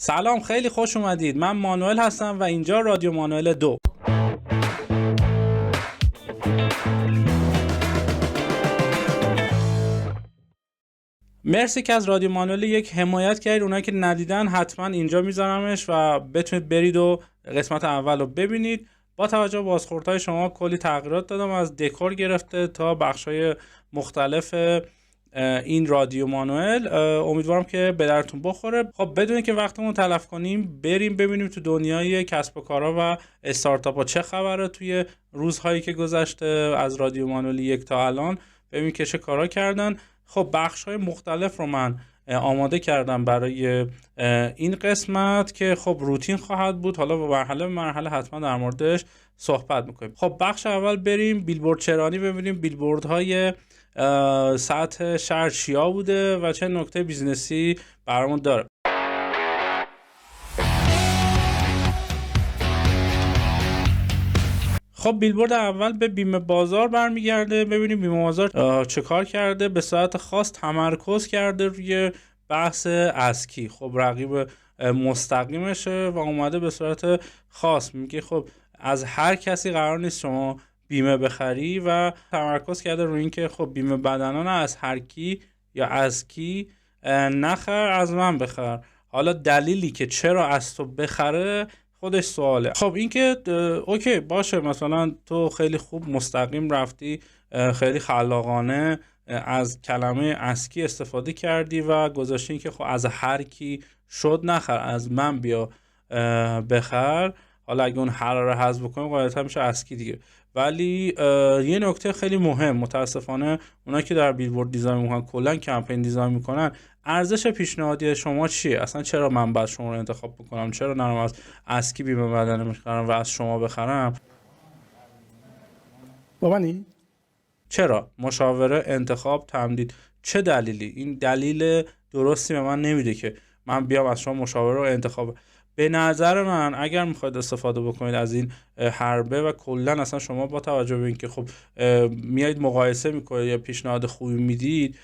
سلام، خیلی خوش اومدید. من مانوئل هستم و اینجا رادیو مانوئل 2. مرسی که از رادیو مانوئل 1 حمایت کردید. اونایی که ندیدن حتما اینجا میذارمش و بتونید برید و قسمت اول رو ببینید. با توجه به بازخوردهای شما کلی تغییرات دادم، از دکور گرفته تا بخشای مختلف این رادیو مانوئل. امیدوارم که به درتون بخوره. خب بدون که وقتمون تلف کنیم بریم ببینیم تو دنیای کسب و کارها و استارتاپ ها چه خبره توی روزهایی که گذشته از رادیو مانوئل 1 تا الان. ببینیم که چه کارا کردن. خب بخش‌های مختلف رو من آماده کردم برای این قسمت که خب روتین خواهد بود. حالا مرحله به مرحله حتما در موردش صحبت می‌کنیم. خب بخش اول بریم بیلبورد چرانی ببینیم بیلبوردهای سطح شهر چیا بوده و چه نکته بیزنسی برامون داره. خب بیلبورد اول به بیمه بازار برمیگرده. ببینیم بیمه بازار چه کار کرده. به صورت خاص تمرکز کرده روی بحث اسکی. خب رقیب مستقیمشه و اومده به صورت خاص میگه خب از هر کسی قرار نیست شما بیمه بخری و تمرکز کرده روی این که خب بیمه بدنان از هر کی یا از کی نخر، از من بخر. حالا دلیلی که چرا از تو بخره خودش سواله. خب این که اوکی باشه، مثلا تو خیلی خوب مستقیم رفتی، خیلی خلاقانه از کلمه اسکی استفاده کردی و گذاشتی که خب از هر کی شد نخر، از من بیا بخر. حالا اگه اون هر رو حذف بکنیم غالبا میشه اسکی دیگه. ولی یه نکته خیلی مهم، متاسفانه اونا که در بیلبورد دیزاین میکنن، کلا کمپین دیزاین میکنن، ارزش پیشنهادی شما چیه؟ اصلا چرا من باید شما رو انتخاب بکنم؟ چرا نرم از اسکی بیمه بدنه میخرم و از شما بخرم؟ بابانی؟ چرا؟ مشاوره، انتخاب، تمدید. چه دلیلی؟ این دلیل درستی به من نمیده که من بیام از شما مشاوره رو انتخاب. به نظر من اگر میخواید استفاده بکنید از این حربه و کلا اصلا شما با توجه به اینکه خب میایید مقایسه میکنید یا پیشنهاد خوبی میدید،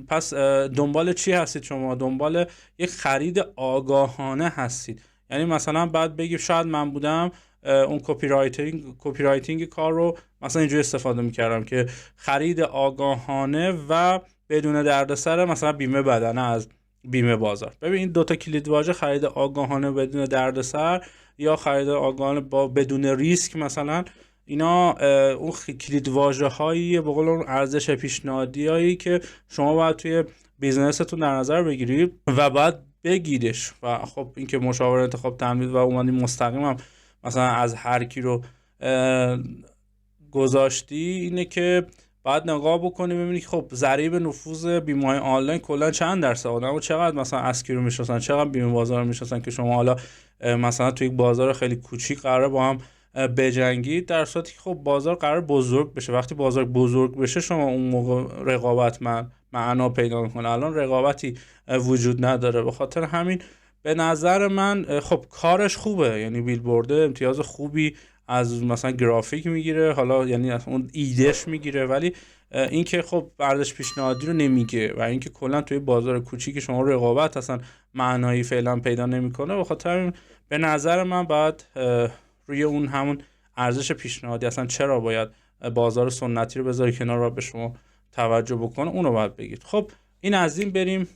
پس دنبال چی هستید شما؟ دنبال یک خرید آگاهانه هستید. یعنی مثلا بعد بگید شاید من بودم اون کپی رایتینگ کار رو مثلا اینجوری استفاده میکردم که خرید آگاهانه و بدون دردسر، مثلا بیمه بدنه از بیمه بازار. ببین این دوتا کلید واژه، خرید آگاهانه بدون دردسر یا خرید آگاهانه با بدون ریسک، مثلا اینا اون کلید واژه هایی به قول اون ارزش پیشنهادی هایی که شما باید توی بیزنستون در نظر بگیرید و بعد بگیرش. و خب این که مشاور انتخاب تمدید و اومدی مستقیم هم مثلا از هر کی رو گذاشتی، اینه که بعد نگاه بکنی ببینی که خب ضریب نفوذ بیمه‌های آنلاین کلا چند درصد، آدمو چقدر مثلا اسکی رو میشناسن، چقدر بیمه بازار رو میشناسن که شما حالا مثلا توی یک بازار خیلی کوچیک قراره با هم بجنگید، در صورتی که خب بازار قرار بزرگ بشه. وقتی بازار بزرگ بشه شما اون موقع رقابت معنا پیدا میکنه. الان رقابتی وجود نداره. به خاطر همین به نظر من خب کارش خوبه، یعنی بیلبورد امتیاز خوبی از مثلا گرافیک میگیره، حالا یعنی از اون ایدهش میگیره، ولی این که خب ارزش پیشنهادی رو نمیگه و اینکه کلا توی بازار کوچیک شما رقابت اصلا معنایی فعلا پیدا نمیکنه. بخاطر به نظر من باید روی اون همون ارزش پیشنهادی، اصلا چرا باید بازار سنتی رو بذاری کنار و به شما توجه بکنه، اون رو باید بگید. خب این از این بریم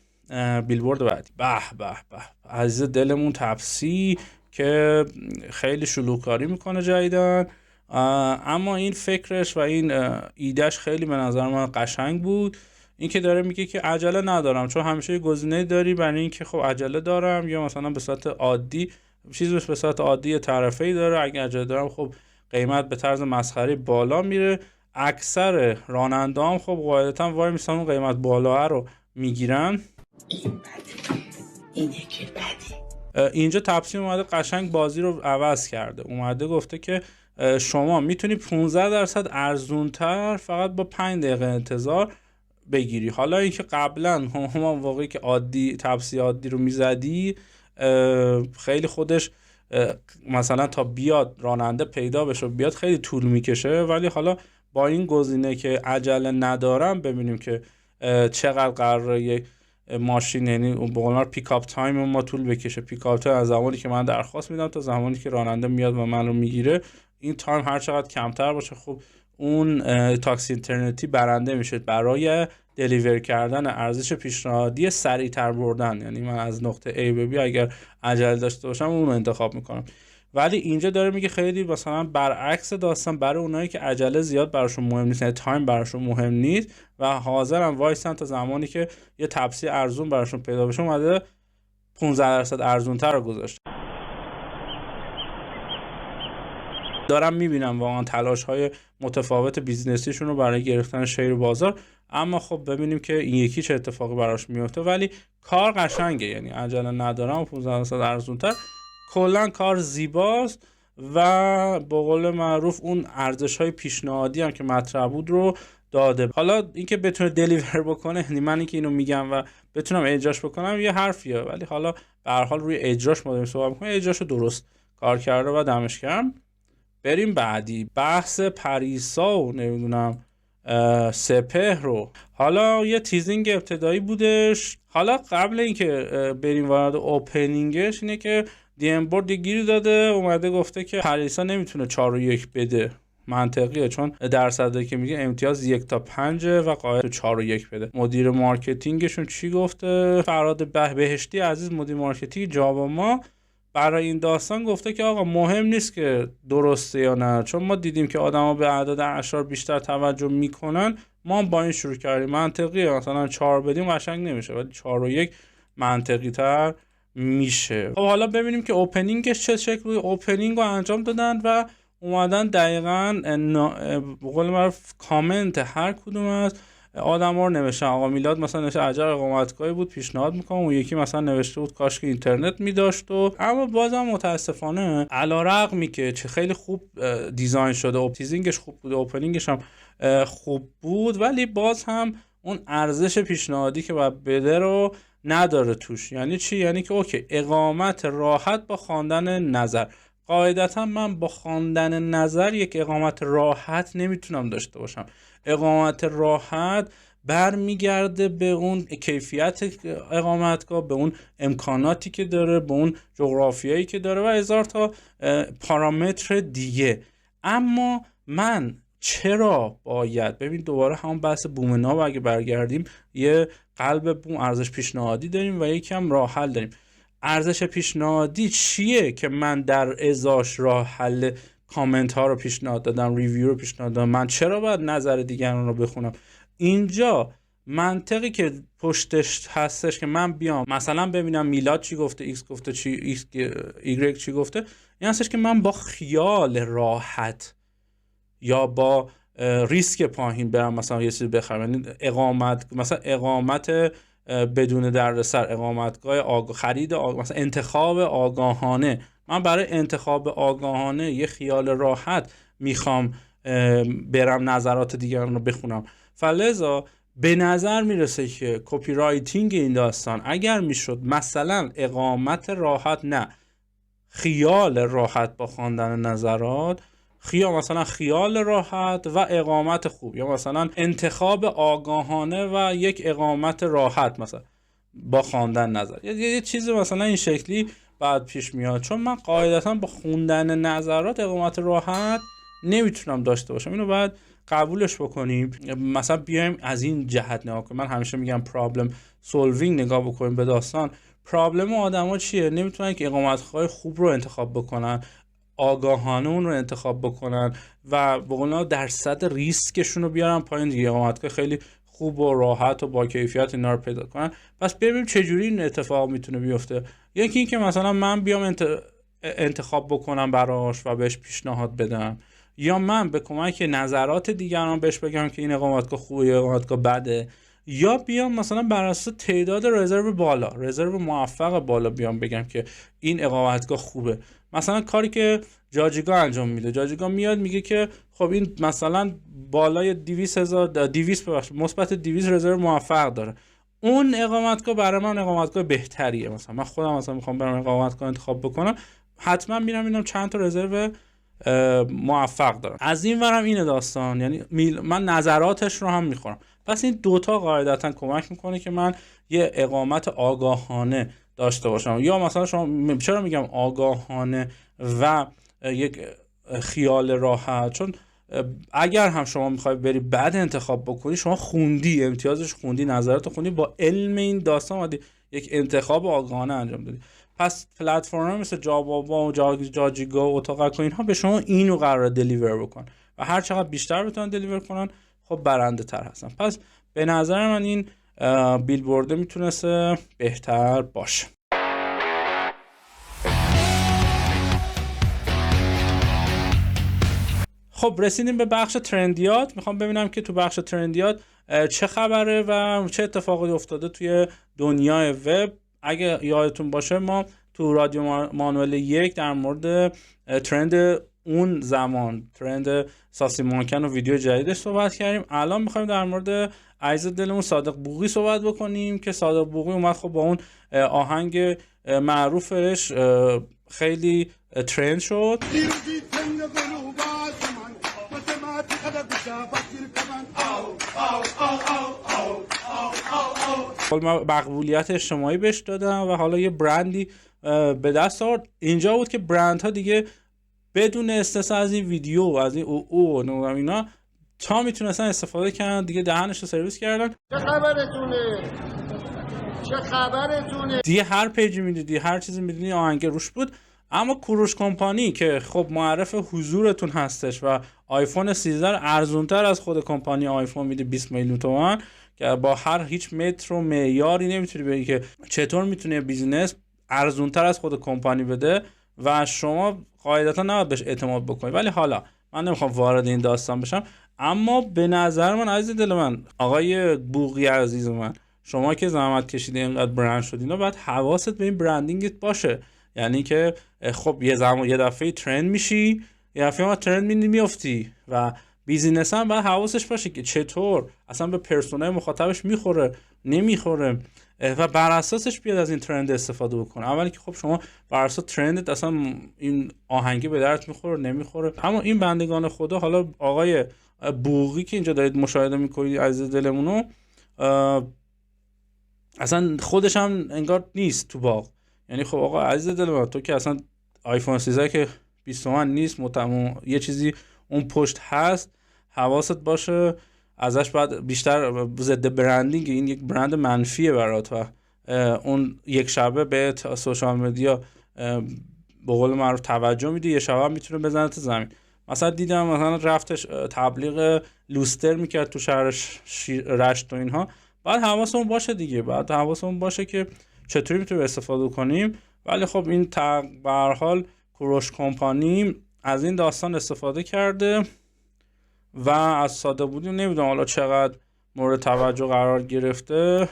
بیلبورد بعدی. به به به عزیز دلمون تپسی که خیلی شلوغکاری میکنه جدیدن، اما این فکرش و این ایدهش خیلی به نظر من قشنگ بود. این که داره میگه که عجله ندارم، چون همیشه یه گزینه داری برای این که خب عجله دارم، یا مثلا به صورت عادی چیزش به صورت عادی طرفه‌ای داره، اگه عجله دارم خب قیمت به طرز مسخره بالا میره. اکثر راننده‌ام خب قاعدتاً وای میسن اون قیمت بالا رو میگیرن. این بده، اینه که بده. اینجا تپسی اومده قشنگ بازی رو عوض کرده، اومده گفته که شما میتونی 15% ارزونتر فقط با 5 دقیقه انتظار بگیری. حالا اینکه قبلا هم واقعی که عادی تپسی عادی رو میزدی خیلی خودش مثلا تا بیاد راننده پیدا بشه بیاد خیلی طول میکشه، ولی حالا با این گزینه که عجله ندارم ببینیم که چقدر قراره ماشین، یعنی به قول معروف پیکاپ تایم ما طول بکشه. پیکاپ تایم از زمانی که من درخواست میدم تا زمانی که راننده میاد و منو میگیره، این تایم هر چقدر کمتر باشه، خب اون تاکسی اینترنتی برنده میشه برای دلیور کردن ارزش پیشنهادی سریعتر بردن. یعنی من از نقطه A به B اگر عجله داشته باشم اون رو انتخاب میکنم. ولی اینجا داره میگه خیلی مثلا برعکس داستان برای اونایی که عجله زیاد براشون مهم نیست، یعنی تایم براشون مهم نیست و حاضرن وایسن تا زمانی که یه تپسی ارزون براشون پیدا بشه، اومده 15% ارزونتر رو گذاشته. دارم میبینم واقعا تلاش‌های متفاوت بیزنسیشون رو برای گرفتن شیر بازار، اما خب ببینیم که این یکی چه اتفاقی براش میفته. ولی کار قشنگه، یعنی عجله ندارم و 15% ارزونتر، کلا کار زیباست و به قول معروف اون ارزش‌های پیشنهادی هم که مطرح بود رو داده. حالا اینکه بتونه دلیور بکنه، یعنی من اینکه اینو میگم و بتونم اجراش بکنم یه حرفیه، ولی حالا به هر حال روی اجراش ما داریم صحبت می‌کنیم، اجراشو درست کار کرده و دمش گرم. بریم بعدی، بحث پریسا و نمیدونم سپهر رو. حالا یه تیزینگ ابتدایی بودش. حالا قبل اینکه بریم وارد اوپنینگش، اینه که دی ام بورد گیری داده، اومده گفته که پریسا نمیتونه 4 و 1 بده. منطقیه، چون درصدی که میگه امتیاز 1 تا 5 و قاعده 4 و 1 بده. مدیر مارکتینگشون چی گفته؟ فراد بهشتی عزیز، مدیر مارکتینگ جاواما، برای این داستان گفته که آقا مهم نیست که درسته یا نه، چون ما دیدیم که آدما به اعداد اعشار بیشتر توجه میکنن، ما با این شروع کردیم. منطقیه مثلا 4 بدیم قشنگ نمیشه، ولی 4 و 1 منطقی تر میشه. خب حالا ببینیم که اوپنینگش چه شکلی. اوپنینگ رو انجام دادن و اومدن دقیقاً به قول معروف کامنت هر کدوم از آدما رو نوشتن. آقا میلاد مثلا نوشته عجب اقامتگاهی بود، پیشنهاد میکنم. اون یکی مثلا نوشته بود کاش که اینترنت میداشت. و اما بازم متاسفانه علیرغمی که چه خیلی خوب دیزاین شده، تیزینگش خوب بود، اوپنینگش هم خوب بود، ولی باز هم اون ارزش پیشنهادی که باید بده رو نداره توش. یعنی چی؟ یعنی که اوکی اقامت راحت با خواندن نظر. قاعدتا من با خواندن نظر یک اقامت راحت نمیتونم داشته باشم. اقامت راحت برمیگرده به اون کیفیت اقامتگاه، به اون امکاناتی که داره، به اون جغرافیایی که داره و هزار تا پارامتر دیگه. اما من چرا باید، ببین دوباره همون بحث بومناب اگه برگردیم، یه قلب بوم ارزش پیشنهادی داریم و یکم راه حل داریم. ارزش پیشنهادی چیه که من در ازاش راه حل کامنت ها رو پیشنهاد دادم، ریویو رو پیشنهاد دادم؟ من چرا باید نظر دیگران رو بخونم؟ اینجا منطقی که پشتش هستش که من بیام مثلا ببینم میلاد چی گفته، ایکس گفته چی، ایگرگ چی گفته، این هستش که من با خیال راحت یا با ریسک پایین برم مثلا یه چیزی بخرم. یعنی اقامت بدون دردسر، اقامتگاه خرید مثلا انتخاب آگاهانه. من برای انتخاب آگاهانه یه خیال راحت میخوام برم نظرات دیگران رو بخونم. فلذا به نظر میرسه که کپی رایتینگ این داستان اگر میشد مثلا اقامت راحت، نه خیال راحت با خواندن نظرات، مثلا خیال راحت و اقامت خوب، یا مثلا انتخاب آگاهانه و یک اقامت راحت مثلا با خواندن نظر، یه چیزی مثلا این شکلی بعد پیش میاد. چون من قاعدتا با خوندن نظرات اقامت راحت نمیتونم داشته باشم. اینو باید قبولش بکنیم. مثلا بیایم از این جهت نگاه کنیم. من همیشه میگم پرابلم سولوینگ نگاه بکنیم به داستان. پرابلم آدما چیه؟ نمیتونن که اقامتگاه خوب رو انتخاب بکنن، آگاهانه اون رو انتخاب بکنن و به قول درصد ریسکشون رو بیارن پایین دیگه. اقامتگاه خیلی خوب و راحت و با کیفیت اینا رو پیدا کنن. پس ببینیم چه جوری این اتفاق میتونه بیفته. یکی این که مثلا من بیام انتخاب بکنم براش و بهش پیشنهاد بدم، یا من به کمک نظرات دیگران بهش بگم که این اقامتگاه خوبه یا اقامتگاه بده، یا بیام مثلا بر اساس تعداد رزرو بالا، رزرو موفق بالا بیام بگم که این اقامتگاه خوبه. مثلا کاری که جاجیگا انجام میده، جاجیگا میاد میگه که خب این مثلا بالای 200 مثبت 200 رزرو موفق داره، اون اقامتگاه برای من اقامتگاه بهتریه. مثلا من خودم مثلا میخوام برام اقامتگاه انتخاب بکنم، حتما میرم اینم چند تا رزرو موفق دارم. از این ورم اینه داستان، یعنی من نظراتش رو هم میخورم. پس این دوتا قاعدتا کمک میکنه که من یه اقامت آگاهانه داشته باشم. یا مثلا شما، چرا میگم آگاهانه و یک خیال راحت؟ چون اگر هم شما میخوای بری بعد انتخاب بکنی، شما خوندی، امتیازش خوندی، نظرات خوندی، با علم این داستان اومدی یک انتخاب آگاهانه انجام دادی. پس پلتفرم مثل جابابا و جاجیگو و اتاقک و اینها به شما اینو قرار دلیور بکن و هر چقدر بیشتر بتونن دلیور کنن، خب برنده تر هستن. پس به نظر من این بیلبورد میتونسته بهتر باشه. خب رسیدیم به بخش ترندیات. میخوام ببینم که تو بخش ترندیات چه خبره و چه اتفاقی افتاده توی دنیای وب. اگه یادتون باشه ما تو رادیو مانوئل 1 در مورد ترند اون زمان، ترند ساسی مانکن و ویدیو جدیدش صحبت کردیم. الان میخوایم در مورد عزیز دلمون صادق بوقی صحبت بکنیم که صادق بوقی اومد خب با اون آهنگ معروفش خیلی ترند شد. مقبولیت اجتماعی بهش دادن و حالا یه برندی به دست آورد. اینجا بود که برندها دیگه بدون استثنا از این ویدیو، از این او نمیدونم اینا، تا میتونستن استفاده کنن، دیگه دهنش رو سرویس کردن. چه خبرتونه دیگه هر پیجی میدیدی، هر چیزی میدیدی آهنگ روش بود. اما کوروش کمپانی که خب معرف حضورتون هستش و آیفون 13 ارزونتر از خود کمپانی آیفون میده 20 میلیون تومان، که با هیچ متر و معیاری نمیتونی بگی که چطور میتونه بیزینس ارزونتر از خود کمپانی بده و شما قاعدتا نباید بهش اعتماد بکنید. ولی حالا من نمیخوام وارد این داستان بشم، اما به نظر من عزیز دل من، آقای بوقی عزیز من، شما که زحمت کشیدی اینقدر برند شدی، اینا باید حواست به این برندینگت باشه. یعنی که خب یه دفعه ترند میشی، یه دفعه ما ترند میافتی و بیزینس هم باید حواسش باشه که چطور اصلا به پرسونای مخاطبش میخوره نمیخوره و بر اساسش بیاد از این ترند استفاده بکنه. اولی که خب شما بر اساس ترندت اصلا این آهنگی به درت میخوره نمیخوره. اما این بندگان خدا، حالا آقای بوقی که اینجا دارید مشاهده میکنید عزیز دلمونو، اصلا خودش هم انگار نیست تو باغ. یعنی خب آقا عزیز دل من، تو که اصلا آیفون 13 که 20 تومن نیست، یه چیزی اون پشت هست، حواست باشه ازش. بعد بیشتر ضد برندینگ، این یک برند منفیه برات و اون یک شبه به سوشال مدیا به قول معروف توجه میده، یه شبه هم میتونه بزنه تو زمین. مثلا دیدم مثلا رفتش تبلیغ لوستر میکرد تو شهر رشت و اینها. بعد حواسمون باشه دیگه، بعد حواسمون باشه که چطوری میتونیم استفاده کنیم. ولی خب این به هر حال کوروش کمپانی از این داستان استفاده کرده و از ساده بودیم نمیدونم حالا چقدر مورد توجه قرار گرفته.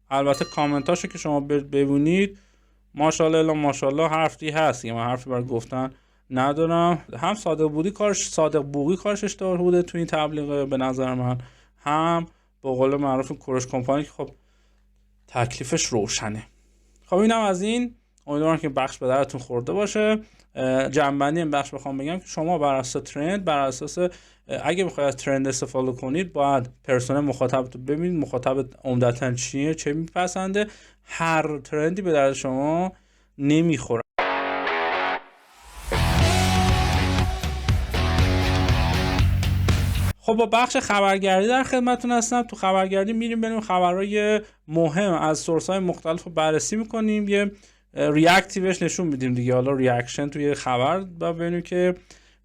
البته کامنتاشو که شما ببینید ماشاءالله الا ماشاءالله حرفی هست، من حرفی برای گفتن ندارم. هم صادق بوقی کارش اشتباه بوده تو این تبلیغ به نظر من، هم به قول معروف کوروش کمپانی که خب تکلیفش روشنه. خب اینم از این. امیدوارم که بخش به درتون خورده باشه. جنبندی این بخش بخوام بگم که شما بر اساس ترند، بر اساس اگه بخواید از ترند استفاده کنید، باید پرسونل مخاطبت رو ببینید، مخاطب عمدتاً چیه، چه میپسنده. هر ترندی به درد شما نمیخوره. خب با بخش خبرگردی در خدمتتون هستم. تو خبرگردی میریم بریم خبرهای مهم از سورس‌های مختلف رو بررسی میکنیم، یه ریاکتیوش نشون میدیم دیگه. حالا ریاکشن توی خبر و ببینیم که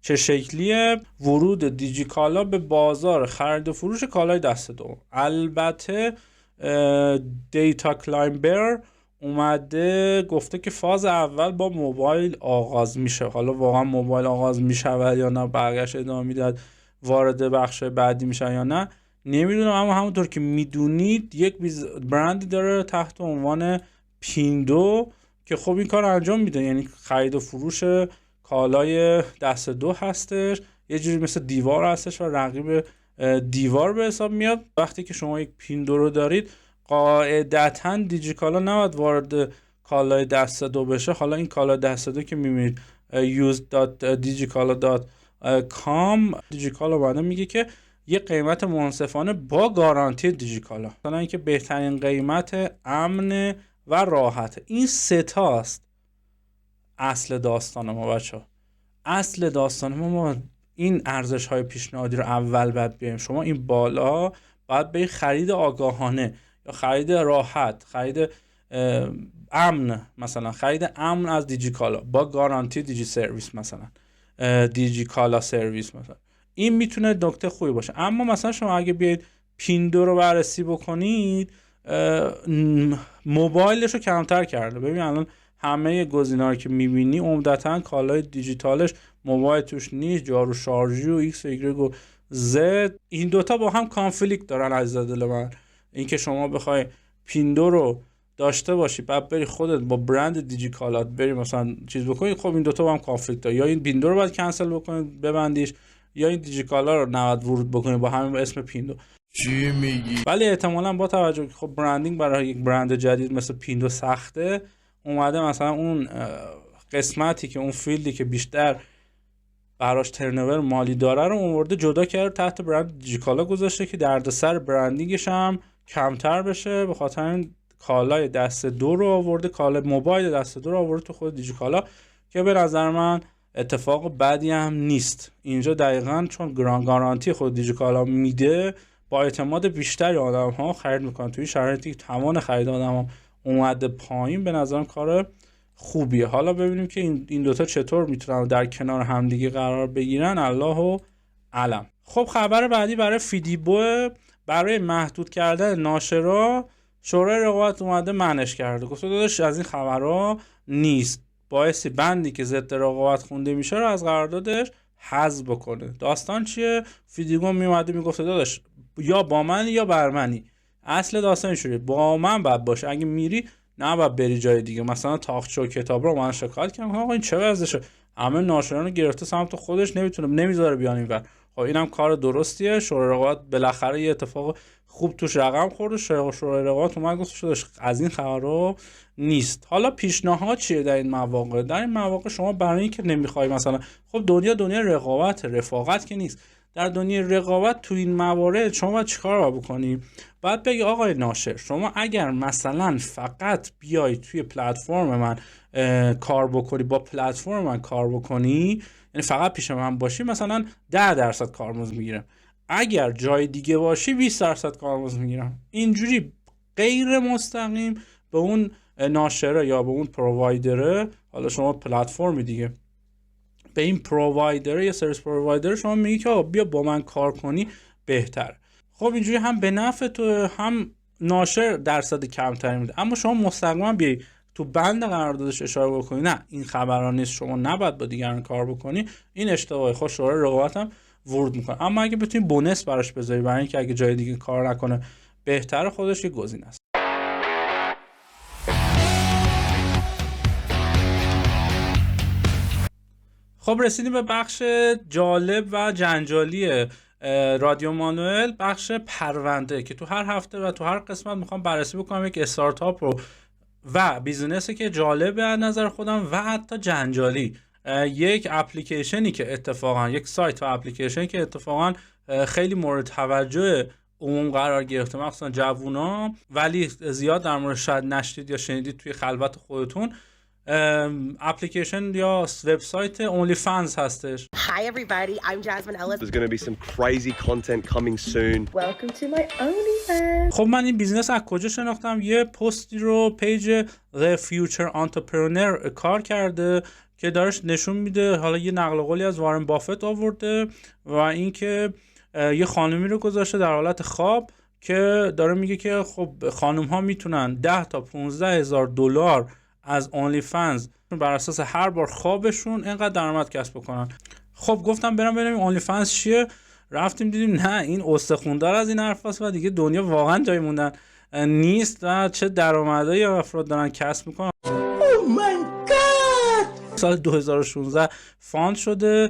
چه شکلیه ورود دیجیکالا به بازار خرید و فروش کالای دست دوم. البته دیتا کلایمبر اومده گفته که فاز اول با موبایل آغاز میشه. حالا واقعا موبایل آغاز میشه یا نه، بقیه‌اش ادامه میداد وارد بخش بعدی میشه یا نه نمیدونم. اما همونطور که میدونید یک برندی داره تحت عنوان پیندو که خب این کار انجام میده، یعنی خرید و فروش کالای دست دو هستش، یه جوری مثل دیوار هستش و رقیب دیوار به حساب میاد. وقتی که شما یک پیندو رو دارید قاعدتاً دیجیکالا نباید وارد کالای دست دو بشه. حالا این کالای دست دو که میبینید use.digicala.com دیجیکالا بعدا میگه که یه قیمت منصفانه با گارانتی دیجیکالا، مثلا اینکه بهترین قیمت، امن و راحت. این سه تاست اصل داستان ما بچه ها. اصل داستان ما این ارزش های پیشنهادی رو اول باید بیاریم. شما این بالا باید به خرید آگاهانه یا خرید راحت، خرید امن، مثلا خرید امن از دیجیکالا با گارانتی دیجی سرویس، مثلا دیجیکالا سرویس، مثلا این میتونه نکته خوبی باشه. اما مثلا شما اگه بیاید پیندو رو بررسی بکنید، موبایلش رو کمتر کرده. ببین الان همه گزینه‌ها رو که میبینی عمدتاً کالای دیجیتالش موبایل توش نیست، جارو شارژی و ایکس و ایگرگ و زد، این دوتا با هم کانفلیکت دارن عزیز دل من. اینکه شما بخوای پیندو رو داشته باشی بعد بری خودت با برند دیجیکالات بری مثلا چیز بکنی، خب این دوتا با هم کانفلیکت داره. یا این پیندو رو باید کنسل بکنید ببندیش، یا این دیجیکالا رو نباید ورود بکنید با همین اسم پیندو. چی میگی؟ ولی احتمالاً با توجه که خب برندینگ برای یک برند جدید مثل پیندو سخته، اومده مثلا اون قسمتی که اون فیلدی که بیشتر براش ترنور مالی داره رو اونورده جدا کرد تحت برند دیجیکالا گذاشته که دردسر برندینگش هم کمتر بشه. به خاطر این کالای دست دو رو آورده، کالای موبایل دست دو رو آورده تو خود دیجیکالا که به نظر من اتفاق بدی هم نیست. اینجا دقیقاً چون گارانتی خود دیجیکالا میده، با اعتماد بیشتری آدم‌ها خرید میکنن. توی شرایطی که توان خرید آدم‌ها اومده پایین، به نظرم کار خوبیه. حالا ببینیم که این دوتا چطور میتونن در کنار همدیگه قرار بگیرن، الله علم. خب خبر بعدی برای فیدیبو، برای محدود کردن ناشرا شورای رقابت اومده منعش کرده، گفته داداش از این خبرها نیست، باعث بندی که ضد رقابت خونده میشه رو از قراردادش حذف بکنه. داستان چیه؟ فیدیبو میومده میگفته داداش یا با من یا بر منی. اصل داستان شوره با من باید باشه، اگه میری نه باید بری جای دیگه. مثلا تاخچه کتاب رو من شکایت کردم، آقا این چه وضعشه، همه ناشران گرفته سمت خودش، نمیذاره بیان اینور. خب اینم کار درستیه. شورای رقابت بالاخره یه اتفاق خوب توش رقم خورده، شورای رقابت اومد گفت شدش از این خبرها نیست. حالا پیشنهاد چیه در این مواقع؟ در این مواقع شما برای اینکه نمیخوای مثلا، خب دنیا رقابت، رفاقت که نیست. در دنیای رقابت تو این موارد شما باید چیکار بکنی؟ باید بگی آقای ناشر، شما اگر مثلا فقط بیای توی پلتفرم من کار بکنی، با پلتفرم من کار بکنی، یعنی فقط پیش من باشی، مثلا 10% کارمزد میگیرم. اگر جای دیگه باشی 20% کارمزد میگیرم. اینجوری غیر مستقیم به اون ناشره یا به اون پرووایدره، حالا شما پلتفرمی دیگه، به این پرووایدر یا سرویس پرووایدر شما میگی که بیا با من کار کنی بهتر. خب اینجوری هم به نفع تو هم ناشر درصد کمتری میده. اما شما مستقیما بیای تو بند قراردادش اشاره بکنی نه این خبرها نیست، شما نباید با دیگران کار بکنی، این اشتباهه. خب شورای رقابت هم ورود میکنه. اما اگه بتونی بونس براش بذاری برای اینکه اگه جای دیگه کار نکنه بهتره، خودش یه گزینه است. خب رسیدیم به بخش جالب و جنجالی رادیو مانوئل، بخش پرونده، که تو هر هفته و تو هر قسمت میخوام بررسی بکنم یک استارتاپ رو و بیزینسی که جالبه از نظر خودم و حتی جنجالی، یک اپلیکیشنی که اتفاقا، یک سایت و اپلیکیشنی که اتفاقا خیلی مورد توجه عموم قرار گرفته، مخصوصا جوونا، ولی زیاد در مورد شاید نشدید یا شنیدید توی خلوت خودتون. اپلیکیشن یا وبسایت OnlyFans هستش. Hi everybody, I'm Jasmine Ellis. There's going to be some crazy content coming soon. Welcome to my OnlyFans. خب من این بیزنس از کجا شناختم؟ یه پستی رو پیج The Future Entrepreneur کار کرده که دارش نشون میده، حالا یه نقل قولی از وارن بافت آورده و اینکه یه خانومی رو گذاشته در حالت خواب که داره میگه که خب خانم ها میتونن 10 تا 15 هزار دلار از OnlyFans بر اساس هر بار خوابشون اینقدر درآمد کسب بکنن. خب گفتم برم ببینیم OnlyFans چیه. رفتیم دیدیم نه این استخوندار از این حرفاست و دیگه دنیا واقعا جای موندن نیست و چه درآمدایی افراد دارن کسب میکنن. سال 2016 فاند شده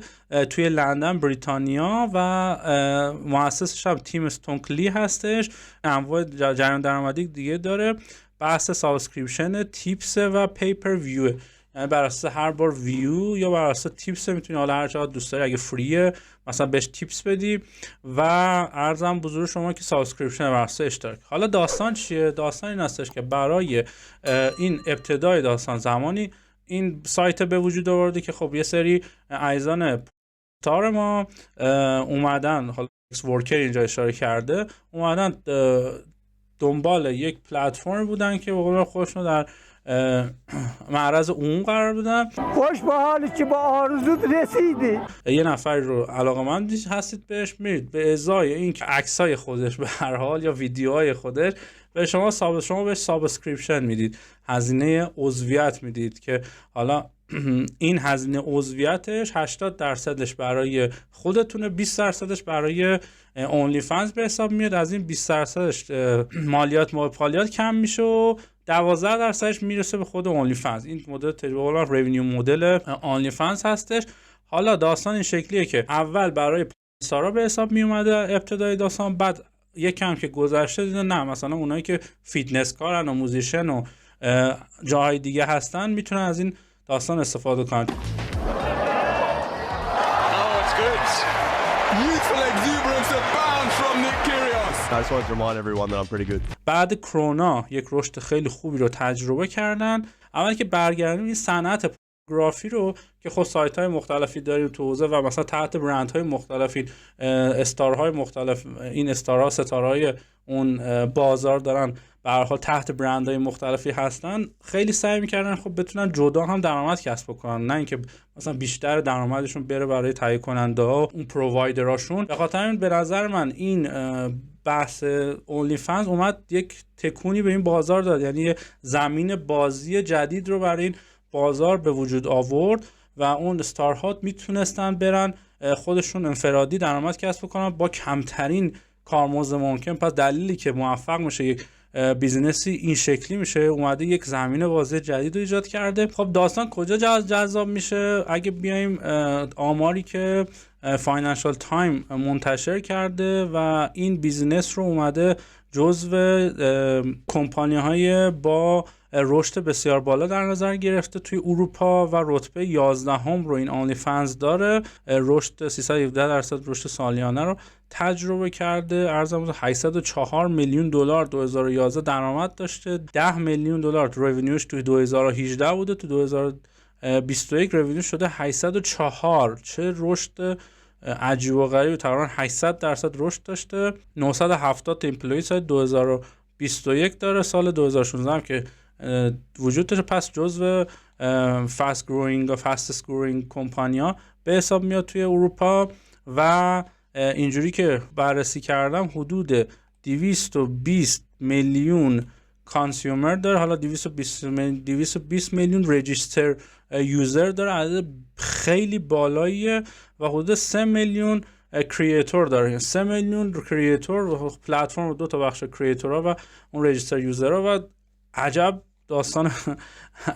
توی لندن بریتانیا و مؤسسش هم تیم استونکلی هستش. انواع جریان درآمدی دیگه داره، بحث سابسکریپشن، تیپس و پیپر ویو. یعنی بر اساس هر بار ویو یا بر اساس تیپس میتونی حالا هر چقدر دوست داری اگه فریه مثلا بهش تیپس بدی و ارزم بزرگ شما که سابسکریپشن بر اساس اشتراک. حالا داستان چیه؟ داستان این هستش که برای این ابتدای داستان زمانی این سایت به وجود آورده که خب یه سری عزیزان تار ما اومدن، حالا ورکر اینجا اشاره کرده، اومدن دنبال یک پلتفرم بودن که به قول خودشون در معرض عموم قرار بدن. خوش به حالی که با آرزوت رسیدی. یه نفر رو علاقه‌مند هستید بهش، میرید به ازای این که عکسای خودش به هر حال یا ویدیوهای خودش به شما بهش سابسکریپشن میدید، هزینه عضویت میدید که حالا این هزینه عضویتش 80% برای خودتونه، 20% برای اونلی فنز به حساب میاد. از این 20% مالیات کم میشه و 12% میرسه به خود اونلی فنز. این مدل تجربه ریونیو مدل اونلی فنز هستش. حالا داستان این شکلیه که اول برای سارا به حساب می اومده ابتدای داستان، بعد یک کم که گذشته دیدن نه مثلا اونایی که فیتنس کارن و موزیشن و جاهای دیگه هستن میتونن از این داستان استفاده کنن. I just wanted to remind everyone that I'm pretty good. بعد کرونا یک رشد خیلی خوبی رو تجربه کردن. اول که برگردیم این صنعت گرافی رو که خب سایت های مختلفی داریم تو حوزه و مثلا تحت برند های مختلفی استارهای مختلف، این استارها ستارهای اون بازار دارن به هر حال تحت برند های مختلفی هستن، خیلی سعی میکردن خب بتونن جدا هم درآمد کسب کنن، نه اینکه مثلا بیشتر درآمدشون بره برای تهیه کننده ها اون پرووایدراشون. به خاطر همین به نظر من این بحث اونلی فنز اومد یک تکونی به این بازار داد، یعنی زمین بازی جدید رو برای این بازار به وجود آورد و اون استارها میتونستن برن خودشون انفرادی درآمد کسب کنن با کمترین کارمزد ممکن. پس دلیلی که موفق میشه یک بیزینسی این شکلی میشه، اومده یک زمین بازی جدید رو ایجاد کرده. خب داستان کجا جذاب میشه؟ اگه بیایم آماری که فاینانشال تایم منتشر کرده و این بیزینس رو اومده جزو کمپانی های با رشد بسیار بالا در نظر گرفته توی اروپا و رتبه 11 رو این اونلی فنز داره، رشد 317% رشد سالیانه رو تجربه کرده. ارزم 804 میلیون دلار 2011 درآمد داشته، 10 میلیون دلار رونیوش توی 2018 بوده، تو 2021 رونیو شده 804. چه رشد عجیب و غریبی، تقریبا 800% رشد داشته. 970 تا ایمپلوی سال 2021 داره، سال 2016 هم که وجود داشته. پس جزو فاست گروینگ و فاستست گروینگ کمپانیا به حساب میاد توی اروپا و اینجوری که بررسی کردم حدود 220 میلیون کانسیومر داره، حالا 220 میلیون رجیستر یوزر داره، عدد خیلی بالاییه و حدود 3 میلیون کریئتور داره. 3 میلیون کریئتور، پلتفرم دو تا بخش کریئتورها و اون رجیستر یوزرها و عجب داستان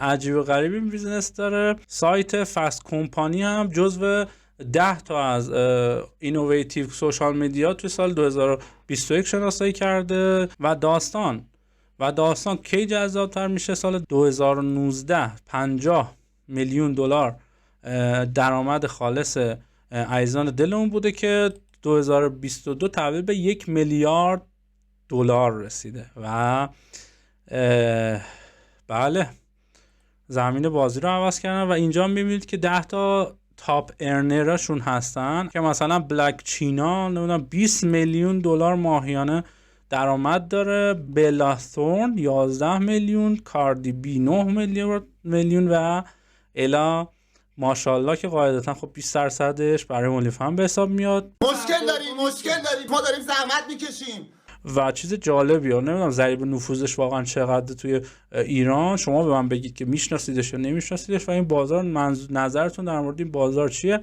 عجیب و غریبی این بیزنس داره. سایت فست کمپانی هم جزو 10 تا از اینوویتیو سوشال میدیا توی سال 2021 شناسایی کرده و داستان کی جذاب‌تر میشه؟ سال 2019 50 میلیون دلار درآمد خالص عزیزان دلمون بوده که 2022 تبدیل به 1 میلیارد دلار رسیده و بله زمین بازی رو عوض کردن و اینجا میبینید که 10 تا تاپ ارنرشون هستن که مثلا بلک چینا نمیدونم 20 میلیون دلار ماهیانه درآمد داره، بلا ثورن 11 میلیون، کاردی بی 9 میلیون و الا ماشاءالله که قاعدتا خب 20%ش برای اونلی فن به حساب میاد. مشکل داریم ما داریم زحمت میکشیم. و چیز جالبی ها نمیدونم ضریب نفوذش واقعا چقدر توی ایران، شما به من بگید که میشناسیدش یا نمیشناسیدش و این بازار نظرتون در مورد این بازار چیه؟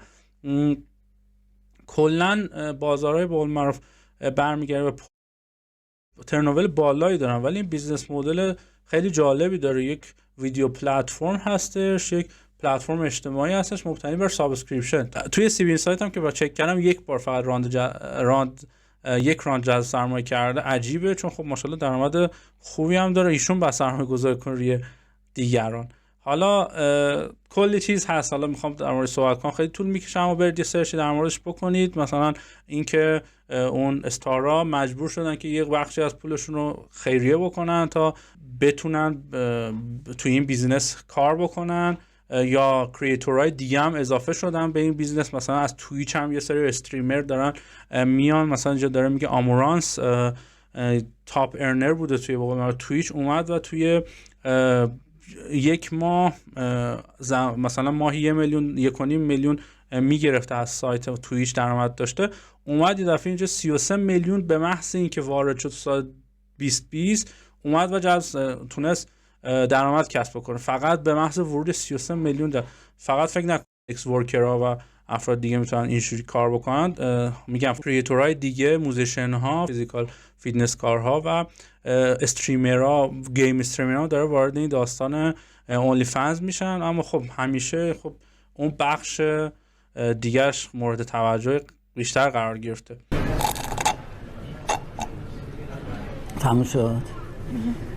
کلا بازارهای به قول معروف برمیگرده به ترنوول بالایی دارن ولی این بیزنس مدل خیلی جالبی داره. یک ویدیو پلتفرم هستش، یک پلتفرم اجتماعی هستش مبتنی بر سابسکریپشن. توی سی بی سایت هم که با چک کردم یک بار فقط یک راند جذب سرمایه کرده. عجیبه چون خب ماشاءالله درآمد خوبی هم داره، ایشون با سرمایه گذاری کنه روی دیگران. حالا کلی چیز هست، حالا میخوام در مورد صحبت کنم، خیلی طول میکشه اما برید یه سرچی در موردش بکنید. مثلا اینکه اون استارا مجبور شدن که یک بخشی از پولشون رو خیریه بکنن تا بتونن توی این بیزینس کار بکنن، یا کریئتورهای دیگه هم اضافه شدن به این بیزینس. مثلا از تویچ هم یه سری استریمر دارن میان، مثلا اینجا داره میگه آمورانس تاپ ارنر بوده توی تویچ، اومد و توی یک ماه مثلا ماهی 1 میلیون 1.5 میلیون میگرفته از سایت تویچ درآمد داشته، اومد یه دفعه اینجا 33 میلیون به محض اینکه وارد شد سال 2020 اومد و تونست درآمد کسب بکنه، فقط به محض ورود 33 میلیون فقط فکر نکنید اکس ورکرها و افراد دیگه میتونن اینجوری کار بکنن. میگم کریئتورهای دیگه، موزیشن ها، فیزیکال فیتنس کارها و استریمرها، گیم استریمرها داره وارد این داستان اونلی فنز میشن. اما خب همیشه خب اون بخش دیگرش مورد توجه بیشتر قرار گرفته. تموم شد.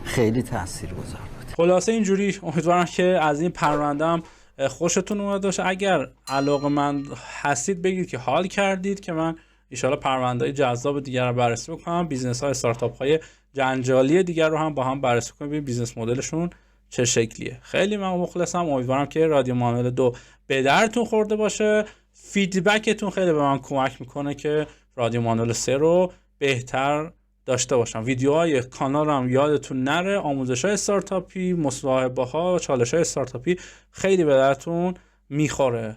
خیلی تاثیرگذار بود. خلاصه اینجوری امیدوارم که از این پرونده‌ام خوشتون اومده باشه. اگر علاقه‌مند هستید بگید که حال کردید که من ان شاءالله پرونده‌های جذاب دیگر رو بررسی بکنم، بیزنس‌های استارتاپ‌های جنجالی دیگر رو هم با هم بررسی کنیم، ببینیم بیزنس مدلشون چه شکلیه. خیلی من مخلصم، امیدوارم که رادیو مانوئل 2 به درتون خورده باشه. فیدبکتون خیلی به من کمک میکنه که رادیو مانوئل 3 رو بهتر داشته باشم. ویدیوهای کانالم یادتون نره، آموزش‌های استارتاپی، مصاحبه‌ها و چالش‌های استارتاپی خیلی به درتون میخوره.